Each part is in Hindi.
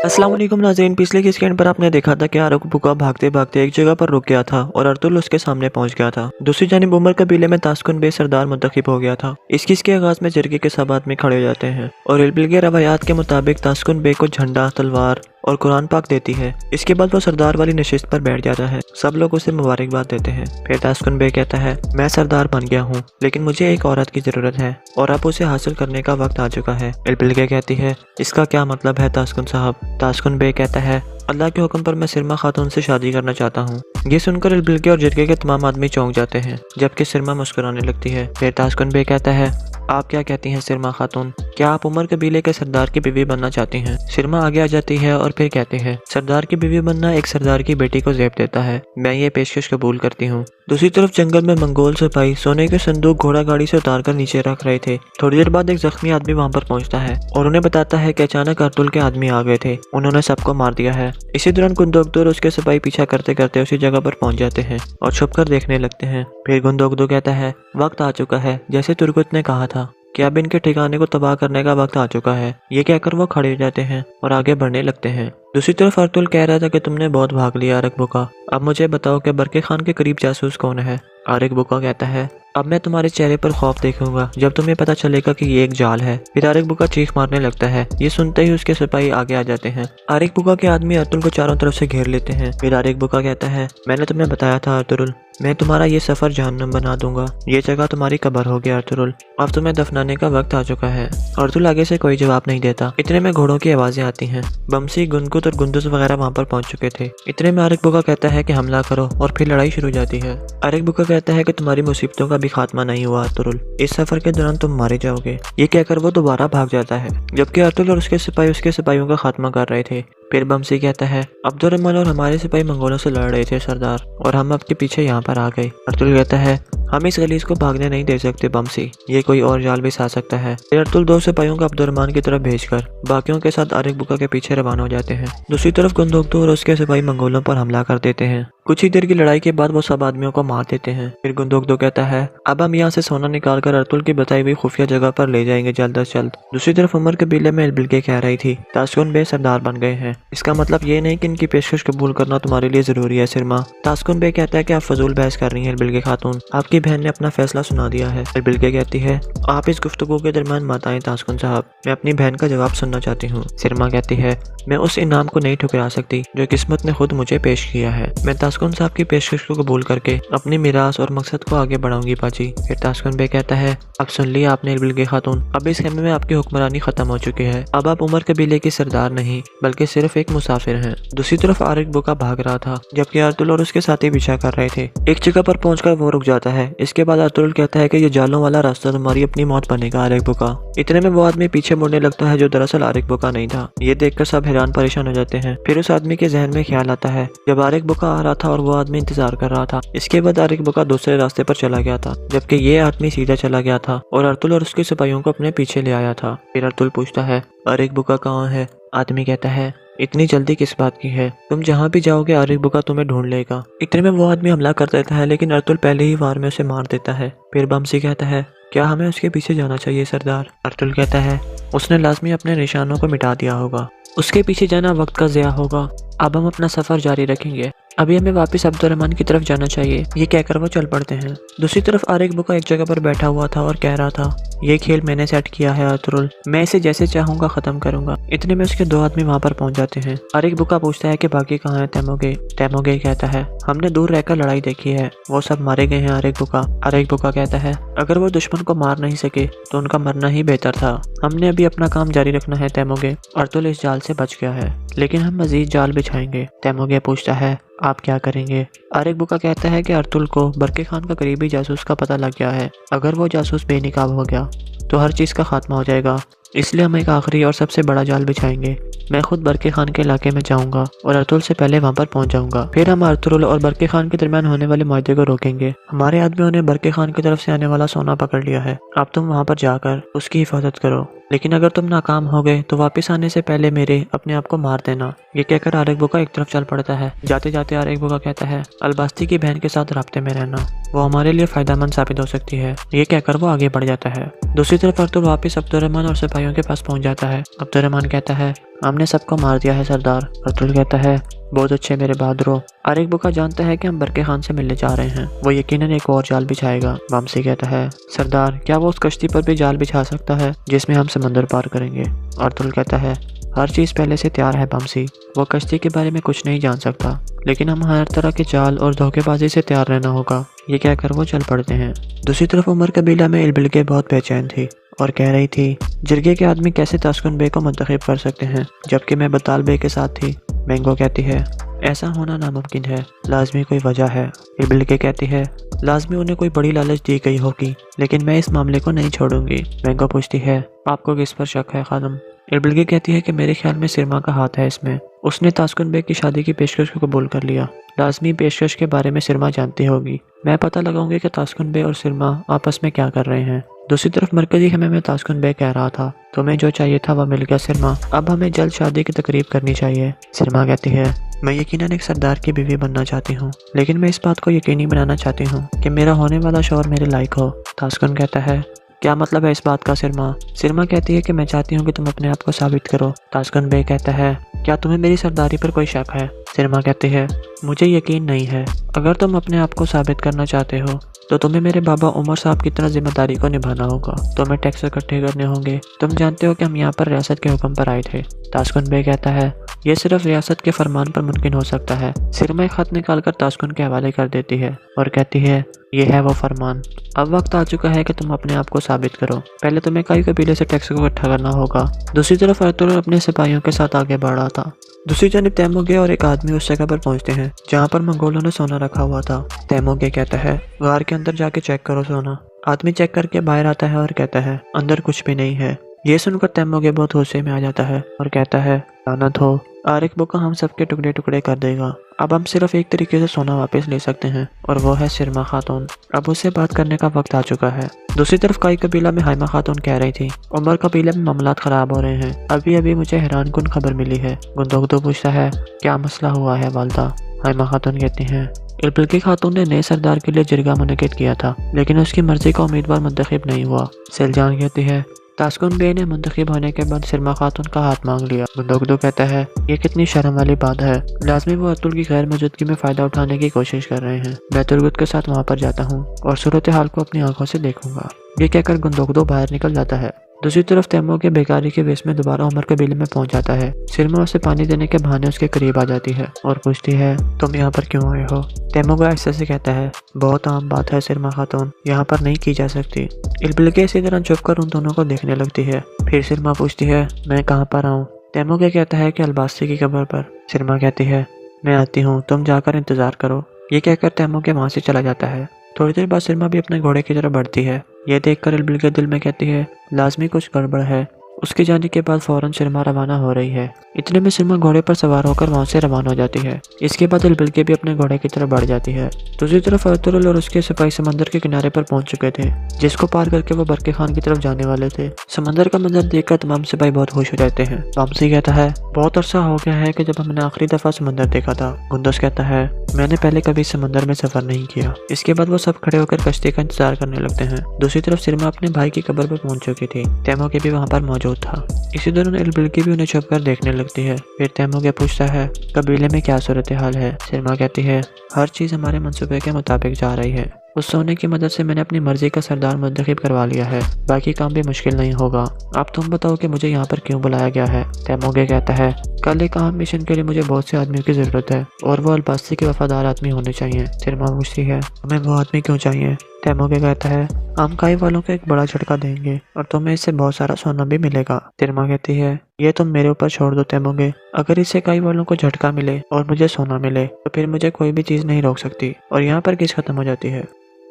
अस्सलाम वालेकुम नाज़रीन। पिछले के स्कैन पर आपने देखा था कि आरक बुका भागते भागते एक जगह पर रुक गया था और अर्तुल उसके सामने पहुंच गया था। दूसरी जानिब उमर कबीले में तास्कुन बे सरदार मुंतखब हो गया था। इस किस के आगाज में जरगे के सब आदमी खड़े हो जाते हैं और इल्बिल के रवायात के मुताबिक तास्कुन बे को झंडा, तलवार और कुरान पाक देती है। इसके बाद वो सरदार वाली नशिस्त पर बैठ जाता है। सब लोग उसे मुबारकबाद देते हैं। फिर तास्कुन बे कहता है, मैं सरदार बन गया हूँ, लेकिन मुझे एक औरत की जरूरत है और अब उसे हासिल करने का वक्त आ चुका है। इल्बिल कहती है, इसका क्या मतलब है तास्कुन साहब? तास्कुन बे कहता है, अल्लाह के हुक्म पर मैं सिरमा खातून से शादी करना चाहता हूँ। ये सुनकर इल्बिल और जिरगे के तमाम आदमी चौंक जाते हैं, जबकि सिरमा मुस्कुराने लगती है। फिर तास्कुन बे कहता है, आप क्या कहती हैं सिरमा खातून? क्या आप उमर कबीले के सरदार की बीवी बनना चाहती हैं? सिरमा आगे आ जाती है और फिर कहती है, सरदार की बीवी बनना एक सरदार की बेटी को ज़ेब देता है। मैं ये पेशकश कबूल करती हूँ। दूसरी तरफ जंगल में मंगोल सिपाही सोने के संदूक घोड़ा गाड़ी से उतार कर नीचे रख रहे थे। थोड़ी देर बाद एक जख्मी आदमी वहाँ पर पहुँचता है और उन्हें बताता है कि अचानक अर्तुल के आदमी आ गए थे, उन्होंने सबको मार दिया है। इसी दौरान गुंदोगदो और उसके सिपाही पीछा करते करते उसी जगह पर पहुँच जाते हैं और छुपकर देखने लगते हैं। फिर गुंदोगदो कहता है, वक्त आ चुका है जैसे तुर्गुत ने कहा था कि अब इनके ठिकाने को तबाह करने का वक्त आ चुका है। ये कहकर वो खड़े हो जाते हैं और आगे बढ़ने लगते हैं। दूसरी तरफ अर्तुल कह रहा था कि तुमने बहुत भाग लिया आरक बुका, अब मुझे बताओ कि बरके खान के करीब जासूस कौन है? आरक बुका कहता है, अब मैं तुम्हारे चेहरे पर खौफ देखूंगा जब तुम्हें पता चलेगा कि ये एक जाल है। फिर आरक बुका चीख मारने लगता है। ये सुनते ही उसके सिपाही आगे आ जाते हैं। आरक बुका के आदमी अर्तुल को चारों तरफ से घेर लेते हैं। फिर आरक बुका कहता है, मैंने तुम्हें बताया था अर्तुल, मैं तुम्हारा ये सफर जहन्नम बना दूंगा। ये जगह तुम्हारी कब्र होगी अर्तुल, अब तुम्हें दफनाने का वक्त आ चुका है। अर्तुल आगे से कोई जवाब नहीं देता। इतने में घोड़ों की आवाजें आती हैं। बमसी, गुनगुत और गुंदुस वगैरह वहाँ पर पहुंच चुके थे। इतने में आरक बुका कहता है कि हमला करो और फिर लड़ाई शुरू हो जाती है। आरक बुका कहता है कि तुम्हारी मुसीबतों का भी खात्मा नहीं हुआ अर्तुल, इस सफर के दौरान तुम मारे जाओगे। ये कहकर वो दोबारा भाग जाता है, जबकि अर्तुल और उसके सिपाही उसके सिपाहियों का खात्मा कर रहे थे। फिर बमसी कहता है, अब्दुर्रहमान और हमारे सिपाही मंगोलों से लड़ रहे थे सरदार, और हम आपके पीछे यहाँ पर आ गए। अर्तुल कहता है, हम इस गलीज को भागने नहीं दे सकते बमसी, ये कोई और जाल भी सा सकता है। फिर अर्तुल दो सिपाहियों को अब्दुर्रहमान की तरफ भेजकर बाकियों के साथ आरक बुका के पीछे रवाना हो जाते हैं। दूसरी तरफ गुंदोगदो और उसके सिपाही मंगोलों पर हमला कर देते हैं। कुछ ही देर की लड़ाई के बाद वो सब आदमियों को मार देते हैं। फिर गुंदोगदो कहता है, अब हम यहाँ से सोना निकालकर अर्तुल की बताई हुई खुफिया जगह पर ले जाएंगे जल्द अज जल्द। दूसरी तरफ उमर कबीले में इल्बिल कह रही थी, तास्कुन बे सरदार बन गए हैं। इसका मतलब ये नहीं कि इनकी पेशकश कबूल करना तुम्हारे लिए जरूरी है सिरमा। तास्कुन बे कहता है कि आप फजूल बहस कर रही हैं इल्बिल खातून, आपकी बहन ने अपना फैसला सुना दिया है। इल्बिल कहती है, आप इस गुफ्तगू के दरमियान मत आए तास्कुन साहब, मैं अपनी बहन का जवाब सुनना चाहती हूँ। सिरमा कहती है, मैं उस इनाम को नहीं ठुकरा सकती जो किस्मत ने खुद मुझे पेश किया है। मैं तास्कुन साहब की पेशकश को कबूल करके अपनी मिरास और मकसद को आगे बढ़ाऊंगी बाजी। फिर तास्कुन बे कहता है, अब सुन लिया आपने इल्बिल खातून, अब इस खेमे में आपकी हुक्मरानी खत्म हो चुकी है। अब आप उमर कबीले की सरदार नहीं बल्कि सिर्फ एक मुसाफिर हैं। दूसरी तरफ आरक बुका भाग रहा था, जबकि अर्तुल और उसके साथी पीछा कर रहे थे। एक जगह पर पहुंचकर वो रुक जाता है। इसके बाद अर्तुल कहता है कि ये जालों वाला रास्ता तुम्हारी अपनी मौत बनेगा आरक बुका। इतने में वो आदमी पीछे मुड़ने लगता है जो दरअसल आरक बुका नहीं था। ये देखकर सब हैरान परेशान हो जाते हैं। फिर उस आदमी के जहन में ख्याल आता है जब आरक बुका आ रहा था और वो आदमी इंतजार कर रहा था। इसके बाद आरक बुका दूसरे रास्ते पर चला गया था, जबकि ये आदमी सीधा चला गया था और अर्तुल और उसके सिपाहियों को अपने पीछे ले आया था। फिर अर्तुल पूछता है, आरक बुका कहाँ है? आदमी कहता है, इतनी जल्दी किस बात की है? तुम जहाँ भी जाओगे आरक बुका तुम्हें ढूंढ लेगा। इतने में वो आदमी हमला कर देता है, लेकिन अर्तुल पहले ही वार में उसे मार देता है। फिर बमसी कहता है, क्या हमें उसके पीछे जाना चाहिए सरदार? अर्तुल कहता है, उसने लाजमी अपने निशानों को मिटा दिया होगा, उसके पीछे जाना वक्त का ज़िया होगा। अब हम अपना सफर जारी रखेंगे, अभी हमें वापस अब्दुर्रहमान की तरफ जाना चाहिए। ये कहकर वो चल पड़ते हैं। दूसरी तरफ आरक बुका एक जगह पर बैठा हुआ था और कह रहा था, ये खेल मैंने सेट किया है अर्तुल, मैं इसे जैसे चाहूंगा खत्म करूंगा। इतने में उसके दो आदमी वहाँ पर पहुंच जाते हैं। आरक बुका पूछता है कि बाकी कहाँ है तैमोगे? तैमोगे कहता है, हमने दूर रहकर लड़ाई देखी है, वो सब मारे गए हैं आरक बुका। आरक बुका कहता है, अगर वो दुश्मन को मार नहीं सके तो उनका मरना ही बेहतर था। हमने अभी अपना काम जारी रखना है तैमोगे। अर्तुल इस जाल से बच गया है, लेकिन हम मजीद जाल बिछाएंगे। तैमोगे पूछता है, आप क्या करेंगे? आरक बुका कहता है कि अर्तुल को बरके खान का करीबी जासूस का पता लग गया है। अगर वो जासूस बेनकाब हो गया तो हर चीज़ का खात्मा हो जाएगा, इसलिए हम एक आखिरी और सबसे बड़ा जाल बिछाएंगे। मैं खुद बरके खान के इलाके में जाऊंगा और अर्तुल से पहले वहाँ पर पहुँच जाऊंगा। फिर हम अर्तुल और बरके खान के दरमियान होने वाले मुआहदे को रोकेंगे। हमारे आदमियों ने बरके खान की तरफ से आने वाला सोना पकड़ लिया है। अब तुम वहाँ पर जाकर उसकी हिफाजत करो, लेकिन अगर तुम नाकाम हो गए तो वापस आने से पहले मेरे अपने आप को मार देना। ये कहकर आरिक बुका एक तरफ चल पड़ता है। जाते जाते आरिक बुका कहता है, अलबास्ती की बहन के साथ राब्ते में रहना, वो हमारे लिए फायदेमंद साबित हो सकती है। ये कहकर वो आगे बढ़ जाता है। दूसरी तरफ अर्तुल वापस अब्दुर्रहमान और सिपाहियों के पास पहुंच जाता है। अब्दुर्रहमान कहता है, हमने सबको मार दिया है सरदार। अर्तुल कहता है, बहुत अच्छे मेरे बहादुरों। आरिक बुका जानता है कि हम बरके खान से मिलने जा रहे हैं, वो यकीनन एक और जाल बिछाएगा। वामसी कहता है, सरदार क्या वो उस कश्ती पर भी जाल बिछा सकता है जिसमें हम समंदर पार करेंगे? अर्तुल कहता है, हर चीज़ पहले से तैयार है वामसी, वो कश्ती के बारे में कुछ नहीं जान सकता, लेकिन हम हर तरह के जाल और धोखेबाजी से तैयार रहना होगा। ये कहकर वो चल पड़ते हैं। दूसरी तरफ उमर कबीला में इलबिलके बहुत बेचैन थी और कह रही थी, जिरगे के आदमी कैसे तास्कुन बे को मुंतखब कर सकते हैं जबकि मैं बताल बे के साथ थी। मैंगो कहती है, ऐसा होना नामुमकिन है, लाजमी कोई वजह है। इलबिलके कहती है, लाजमी उन्हें कोई बड़ी लालच दी गई होगी, लेकिन मैं इस मामले को नहीं छोड़ूंगी। मैंगो पूछती है, आपको किस पर शक है खानम? इलबिलके कहती है कि मेरे ख्याल में सिरमा का हाथ है इसमें, उसने तास्कुन बे की शादी की पेशकश को कबूल कर लिया। लाजमी पेशकश के बारे में सिरमा जानती होगी। मैं पता लगाऊंगी कि तास्कुन बे और सिरमा आपस में क्या कर रहे हैं। दूसरी तरफ मरकजी खेमे में तास्कुन बे कह रहा था, तुम्हें जो चाहिए था वह मिल गया सिरमा, अब हमें जल्द शादी की तकरीब करनी चाहिए। सिरमा कहती है, मैं यकीनन एक सरदार की बीवी बनना चाहती हूँ, लेकिन मैं इस बात को यकीनी बनाना चाहती हूँ कि मेरा होने वाला शौहर मेरे लायक हो। तास्कुन कहता है, क्या मतलब है इस बात का सिरमा? सिरमा कहती है कि मैं चाहती हूँ कि तुम अपने आप को साबित करो। तास्कुन बे कहता है, क्या तुम्हें मेरी सरदारी पर कोई शक है? सिरमा कहती है, मुझे यकीन नहीं है। अगर तुम अपने आप को साबित करना चाहते हो तो तुम्हें मेरे बाबा उमर साहब की तरह जिम्मेदारी को निभाना होगा। तुम्हें टैक्स इकट्ठे करने होंगे। तुम जानते हो कि हम यहाँ पर रियासत के हुक्म पर आए थे। तास्कुन बे कहता है, ये सिर्फ रियासत के फरमान पर मुमकिन हो सकता है। सिरमा एक खत निकालकर तास्कुन के हवाले कर देती है और कहती है, ये है वो फरमान। अब वक्त आ चुका है कि तुम अपने आप को साबित करो। पहले तुम्हें कई कबीले से टैक्स को इकट्ठा करना होगा। दूसरी तरफ अर्तुल अपने सिपाहियों के साथ आगे बढ़ रहा था। दूसरी जानिब तैमूगे और एक आदमी उस जगह पर पहुंचते हैं जहां पर मंगोलों ने सोना रखा हुआ था। तैमूगे कहता है, गार के अंदर जाके चेक करो सोना। आदमी चेक करके बाहर आता है और कहता है, अंदर कुछ भी नहीं है। ये सुनकर तैमूगे बहुत गुस्से में आ जाता है और कहता है, लानत हो, आरिक बुका हम सबके टुकड़े टुकड़े कर देगा। अब हम सिर्फ एक तरीके से सोना वापस ले सकते हैं और वो है सिरमा खातून। अब उससे बात करने का वक्त आ चुका है। दूसरी तरफ काई कबीला में हाइमा खातून कह रही थी, उमर कबीले में मामलात खराब हो रहे हैं। अभी अभी मुझे हैरान कुन खबर मिली है। गुंदोगदो पूछता है, क्या मसला हुआ है वालदा? हाइमा खातून कहती हैं, इलबिलके खातून ने नए सरदार के लिए जिरगा मुनक़िद किया था, लेकिन उसकी मर्जी का उम्मीदवार मुंतखब नहीं हुआ। सेलजान कहती है, तास्कुन बे ने मुंतखब होने के बाद सिरमा खातून का हाथ मांग लिया। गुंदोगदो कहता है, ये कितनी शर्म वाली बात है। लाजमी वो अर्तुल की गैर मौजूदगी में फ़ायदा उठाने की कोशिश कर रहे हैं। मैं तुर्गुत के साथ वहाँ पर जाता हूँ और सूरत हाल को अपनी आंखों से देखूंगा। ये कहकर गुंदोगदो बाहर निकल जाता है। दूसरी तरफ तैमूर के बेकारी के वेश में दोबारा उमर कबीले में पहुंच जाता है। सिरमा उसे पानी देने के बहाने उसके करीब आ जाती है और पूछती है, तुम यहाँ पर क्यों आए हो? तैमूर ऐसे से कहता है, बहुत आम बात है सिरमा खातून, यहाँ पर नहीं की जा सकती। इलबिलके इसी तरह चुप कर उन दोनों को देखने लगती है। फिर सिरमा पूछती है, मैं कहाँ पर आऊँ? तैमूर कहता है कि अलबास्ती की कब्र पर। सिरमा कहती है, मैं आती हूँ, तुम जाकर इंतजार करो। ये कहकर तैमूर वहाँ से चला जाता है। थोड़ी देर बाद सिरमा भी अपने घोड़े की तरफ बढ़ती है। यह देखकर इलबिलके दिल में कहती है, लाजमी कुछ गड़बड़ है। उसके जाने के बाद फौरन सिरमा रवाना हो रही है। इतने में सिरमा घोड़े पर सवार होकर वहां से रवाना हो जाती है। इसके बाद इलबिलके भी अपने घोड़े की तरफ बढ़ जाती है। दूसरी तरफ अर्तुगरुल और उसके सिपाही समंदर के किनारे पर पहुंच चुके थे, जिसको पार करके वो बरके खान की तरफ जाने वाले थे। समंदर का मंजर देखकर तमाम सिपाही बहुत खुश हो जाते हैं। वामसी कहता है, बहुत अरसा हो गया है कि जब हमने आखिरी दफा समंदर देखा था। गुंदस कहता है, मैंने पहले कभी समंदर में सफर नहीं किया। इसके बाद वो सब खड़े होकर कश्ती का इंतजार करने लगते हैं। दूसरी तरफ सिरमा अपने भाई की कब्र पर पहुंच चुकी थी। तैमूर भी वहां पर मौजूद था। इसी दौरान इलबिलके भी उन्हें छुपकर देखने लगती है। फिर तैमूर पूछता है, कबीले में क्या सूरत हाल है? सिरमा कहती है, हर चीज हमारे मंसूबे के मुताबिक जा रही है। उस सोने की मदद से मैंने अपनी मर्जी का सरदार मुंतखब करवा लिया है। बाकी काम भी मुश्किल नहीं होगा। अब तुम बताओ कि मुझे यहाँ पर क्यों बुलाया गया है? तैमूर कहता है, कल एक अहम मिशन के लिए मुझे बहुत से आदमियों की जरूरत है और वो अलबास्ती के वफादार आदमी होने चाहिए। सिरमा पूछती है, हमें वो आदमी क्यों चाहिए? तैमूर कहता है, हम काई वालों को एक बड़ा झटका देंगे और तुम्हें इससे बहुत सारा सोना भी मिलेगा। सिरमा कहती है, ये तुम मेरे ऊपर छोड़ दो तैमूर। अगर इससे काई वालों को झटका मिले और मुझे सोना मिले तो फिर मुझे कोई भी चीज नहीं रोक सकती और यहाँ पर किस खत्म हो जाती है।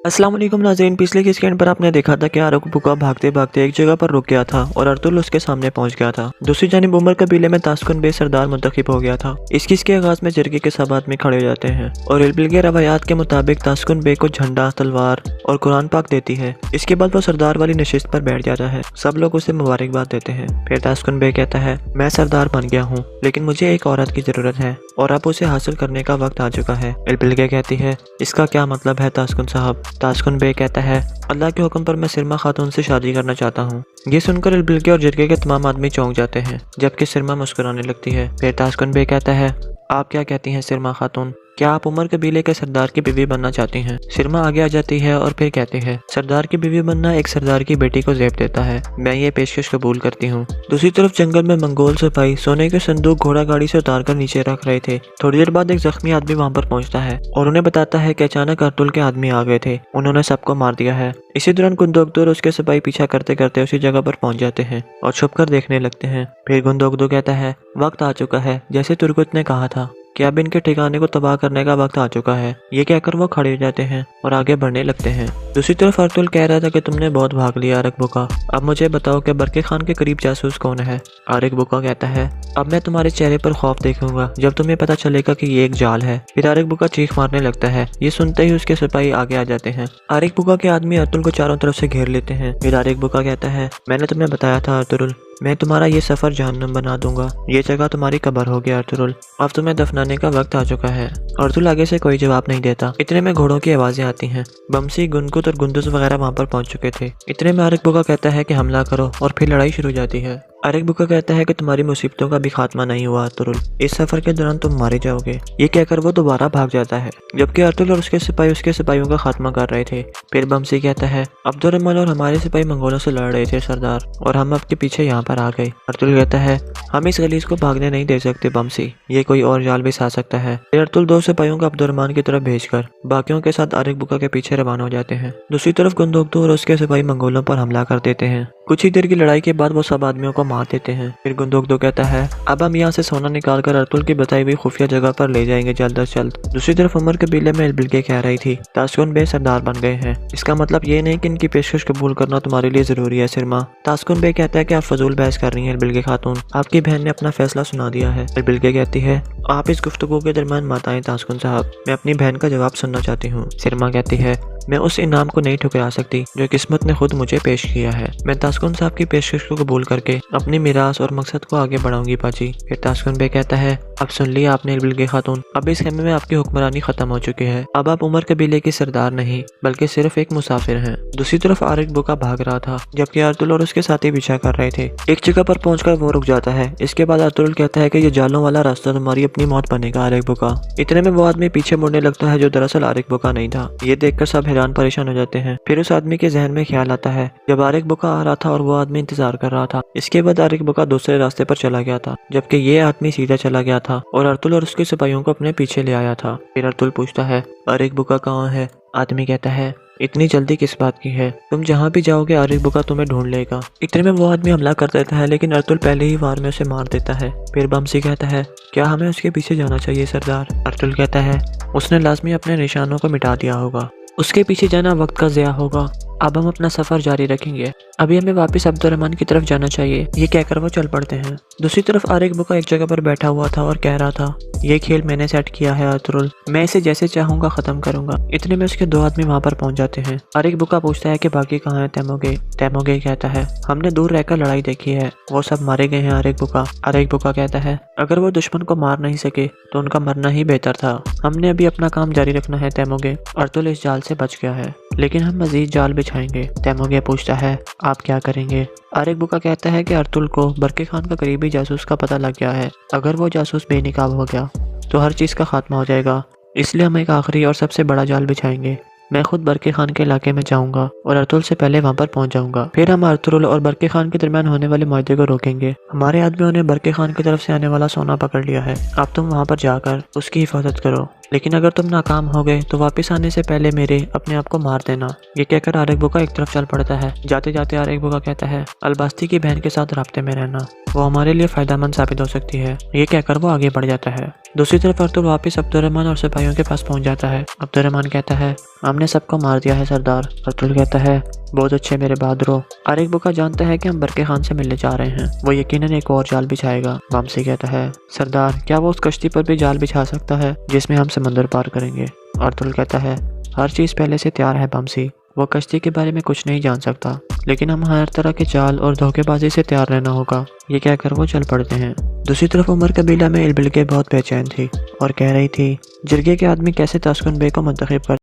अस्सलाम वालेकुम नाज़रीन, पिछले के स्कैंड पर आपने देखा था कि आरक बुका भागते भागते एक जगह पर रुक गया था और अर्तुल उसके सामने पहुंच गया था। दूसरी जानिब उमर कबीले में तास्कुन बे सरदार मुंतखब हो गया था। इस किस के आगाज में जरगे के सब आदमी खड़े हो जाते हैं और इल्बिल के रवायात के मुताबिक तास्कुन बे को झंडा, तलवार और कुरान पाक देती है। इसके बाद वो सरदार वाली नशिस्त पर बैठ जाता है। सब लोग उसे मुबारकबाद देते हैं। फिर तास्कुन बे कहता है, मैं सरदार बन गया हूँ, लेकिन मुझे एक औरत की जरूरत है और अब उसे हासिल करने का वक्त आ चुका है। इल्बिल के कहती है, इसका क्या मतलब है तास्कुन साहब? तास्कुन बे कहता है, अल्लाह के हुक्म पर मैं सिरमा खातून से शादी करना चाहता हूँ। ये सुनकर इल्बिल और जिरगे के तमाम आदमी चौंक जाते हैं, जबकि सिरमा मुस्कुराने लगती है। फिर तास्कुन बे कहता है, आप क्या कहती हैं सिरमा खातून? क्या आप उमर कबीले के सरदार की बीवी बनना चाहती हैं? सिरमा आगे आ जाती है और फिर कहती है, सरदार की बीवी बनना एक सरदार की बेटी को ज़ेब देता है। मैं ये पेशकश कबूल करती हूँ। दूसरी तरफ जंगल में मंगोल सिपाही सोने के संदूक घोड़ा गाड़ी से उतारकर नीचे रख रहे थे। थोड़ी देर बाद एक जख्मी आदमी वहाँ पर पहुँचता है और उन्हें बताता है कि अचानक अर्तुल के आदमी आ गए थे, उन्होंने सबको मार दिया है। इसी दौरान गुंदोगदो और उसके सिपाही पीछा करते करते उसी जगह पर पहुंच जाते हैं और छुपकर देखने लगते हैं। फिर गुंदोगदो कहता है, वक्त आ चुका है जैसे तुर्गुत ने कहा था कि अब इनके ठिकाने को तबाह करने का वक्त आ चुका है। ये कहकर वो खड़े हो जाते हैं और आगे बढ़ने लगते हैं। दूसरी तरफ अर्तुल कह रहा था कि तुमने बहुत भाग लिया आरक बुका, अब मुझे बताओ कि बरके खान के करीब जासूस कौन है? आरक बुका कहता है, अब मैं तुम्हारे चेहरे पर खौफ देखूंगा जब तुम्हें पता चलेगा कि ये एक जाल है। फिर आरक बुका चीख मारने लगता है। ये सुनते ही उसके सिपाही आगे आ जाते हैं। आरक बुका के आदमी अर्तुल को चारों तरफ से घेर लेते हैं। फिर आरक बुका कहता है, मैंने तुम्हें बताया था अर्तुल, मैं तुम्हारा ये सफर जहन्नम बना दूंगा। ये जगह तुम्हारी कब्र होगी अर्तुल, अब तुम्हें दफनाने का वक्त आ चुका है। अर्तुल आगे से कोई जवाब नहीं देता। इतने में घोड़ों की आवाजें आती हैं। बमसी, गुनगुत और गुंदुस वगैरह वहां पर पहुंच चुके थे। इतने में आरक बुका कहता है कि हमला करो और फिर लड़ाई शुरू हो जाती है। आरक बुका कहता है कि तुम्हारी मुसीबतों का भी खात्मा नहीं हुआ अर्तुल, इस सफर के दौरान तुम मारे जाओगे। ये कहकर वो दोबारा भाग जाता है, जबकि अर्तुल और उसके सिपाही उसके सिपाहियों का खात्मा कर रहे थे। फिर बमसी कहता है, अब्दुर्रहमान और हमारे सिपाही मंगोलों से लड़ रहे थे सरदार, और हम आपके पीछे यहाँ पर आ गए। अर्तुल कहता है, हम इस गलीज को भागने नहीं दे सकते बमसी, ये कोई और जाल भी सा सकता है। फिर अर्तुल दो सिपाहियों को अब्दुर्रहमान की तरफ भेजकर बाकियों के साथ आरक बुका के पीछे रवाना हो जाते हैं। दूसरी तरफ गुंदोगदो और उसके सिपाही मंगोलों पर हमला कर देते हैं। कुछ ही देर की लड़ाई के बाद वो सब आदमियों को मार देते हैं। फिर गुंदोगदो कहता है, अब हम यहाँ से सोना निकालकर अर्तुल की बताई हुई खुफिया जगह पर ले जाएंगे जल्द अज जल्द। दूसरी तरफ उमर कबीले में इल्बिल के कह रही थी, तास्कुन बे सरदार बन गए हैं, इसका मतलब ये नहीं कि इनकी पेशकश कबूल करना तुम्हारे लिए जरूरी है सिरमा। तास्कुन बे कहता है कि आप फजूल बहस कर रही हैं इल्बिल के खातून, आपकी बहन ने अपना फैसला सुना दिया है। इल्बिल के कहती है, आप इस गुफ्तगू के दरमियान मत आए तास्कुन साहब, मैं अपनी बहन का जवाब सुनना चाहती हूँ। सिरमा कहती है, मैं उस इनाम को नहीं ठुकरा सकती जो किस्मत ने खुद मुझे पेश किया है। मैं तास्कुन साहब की पेशकश को कबूल करके अपनी मिरास और मकसद को आगे बढ़ाऊंगी पाजी। फिर तास्कुन बे कहता है, अब सुन लिया आपने इल्बिल के खातून, अब इस खेमे में आपकी हुक्मरानी खत्म हो चुकी है। अब आप उमर कबीले के सरदार नहीं बल्कि सिर्फ एक मुसाफिर हैं। दूसरी तरफ आरक बुका भाग रहा था, जबकि अर्तुल और उसके साथी पीछा कर रहे थे। एक जगह पर पहुंचकर वो रुक जाता है। इसके बाद अर्तुल कहता है कि ये जालों वाला रास्ता तुम्हारी अपनी मौत बनेगा आरक बुका। इतने में वो आदमी पीछे मुड़ने लगता है जो दरअसल आरक बुका नहीं था। ये देखकर सब हैरान परेशान हो जाते हैं। फिर उस आदमी के जहन में ख्याल आता है जब आरक बुका आ रहा था और वो आदमी इंतजार कर रहा था। इसके बाद आरक बुका दूसरे रास्ते पर चला गया था, जबकि ये आदमी सीधा चला गया था और अर्तुल और उसके सिपाहियों को अपने पीछे ले आया था। फिर अर्तुल पूछता है, आरक बुका कहाँ है? आदमी कहता है, इतनी जल्दी किस बात की है? तुम जहाँ भी जाओगे आरक बुका तुम्हें ढूंढ लेगा। इतने में वो आदमी हमला कर देता है, लेकिन अर्तुल पहले ही वार में उसे मार देता है। फिर बमसी कहता है, क्या हमें उसके पीछे जाना चाहिए सरदार? अर्तुल कहता है, उसने लाजमी अपने निशानों को मिटा दिया होगा, उसके पीछे जाना वक्त का ज़िया होगा। अब हम अपना सफर जारी रखेंगे, अभी हमें वापस अब्दुर्रहमान की तरफ जाना चाहिए। ये कहकर वो चल पड़ते हैं। दूसरी तरफ आरक बुका एक जगह पर बैठा हुआ था और कह रहा था, ये खेल मैंने सेट किया है अर्तुल, मैं इसे जैसे चाहूंगा खत्म करूंगा। इतने में उसके दो आदमी वहां पर पहुंच जाते हैं। आरक बुका पूछता है कि बाकी कहाँ है तैमोगे? तैमोगे कहता है, हमने दूर रहकर लड़ाई देखी है, वो सब मारे गए हैं आरक बुका। आरक बुका कहता है, अगर वो दुश्मन को मार नहीं सके तो उनका मरना ही बेहतर था। हमने अभी अपना काम जारी रखना है तैमोगे। अर्तुल इस जाल से बच गया है, लेकिन हम मजीद जाल बिछाएंगे। तैमोगे पूछता है, आप क्या करेंगे? आरक बुका कहता है कि अर्तुल को बरके खान का करीबी जासूस का पता लग गया है। अगर वो जासूस बेनकाब हो गया तो हर चीज़ का खात्मा हो जाएगा, इसलिए हम एक आखिरी और सबसे बड़ा जाल बिछाएंगे। मैं खुद बरके खान के इलाके में जाऊंगा और अर्तुल से पहले वहां पर पहुंच जाऊंगा। फिर हम अर्तुल और बरके खान के दरमियान होने वाले मुआहदे को रोकेंगे। हमारे आदमियों ने बरके खान की तरफ से आने वाला सोना पकड़ लिया है, अब तुम वहां पर जाकर उसकी हिफाजत करो, लेकिन अगर तुम नाकाम हो गए तो वापस आने से पहले मेरे अपने आप को मार देना। ये कहकर आरिक बुका एक तरफ चल पड़ता है। जाते जाते आरिक बुका कहता है, अलबास्ती की बहन के साथ राब्ते में रहना, वो हमारे लिए फायदेमंद साबित हो सकती है। ये कहकर वो आगे बढ़ जाता है। दूसरी तरफ अर्तुल वापस अब्दुर्रहमान और सिपाहियों के पास पहुंच जाता है। अब्दुर्रहमान कहता है, हमने सबको मार दिया है सरदार। अर्तुल कहता है, बहुत अच्छे मेरे बहादुरों। आरिक बुका जानता है कि हम बरके खान से मिलने जा रहे हैं, वो यकीनन एक और जाल बिछाएगा। वामसी कहता है, सरदार क्या वो उस कश्ती पर भी जाल बिछा सकता है जिसमें हम समंदर पार करेंगे। अर्तुल कहता है, हर चीज पहले से तैयार है वामसी, वो कश्ती के बारे में कुछ नहीं जान सकता, लेकिन हम हर तरह के चाल और धोखेबाजी से तैयार रहना होगा। ये कहकर वो चल पड़ते हैं। दूसरी तरफ उमर कबीला में इलबिलके बहुत बेचैन थी और कह रही थी, जिरगे के आदमी कैसे तास्कुन बे को मुंतखब कर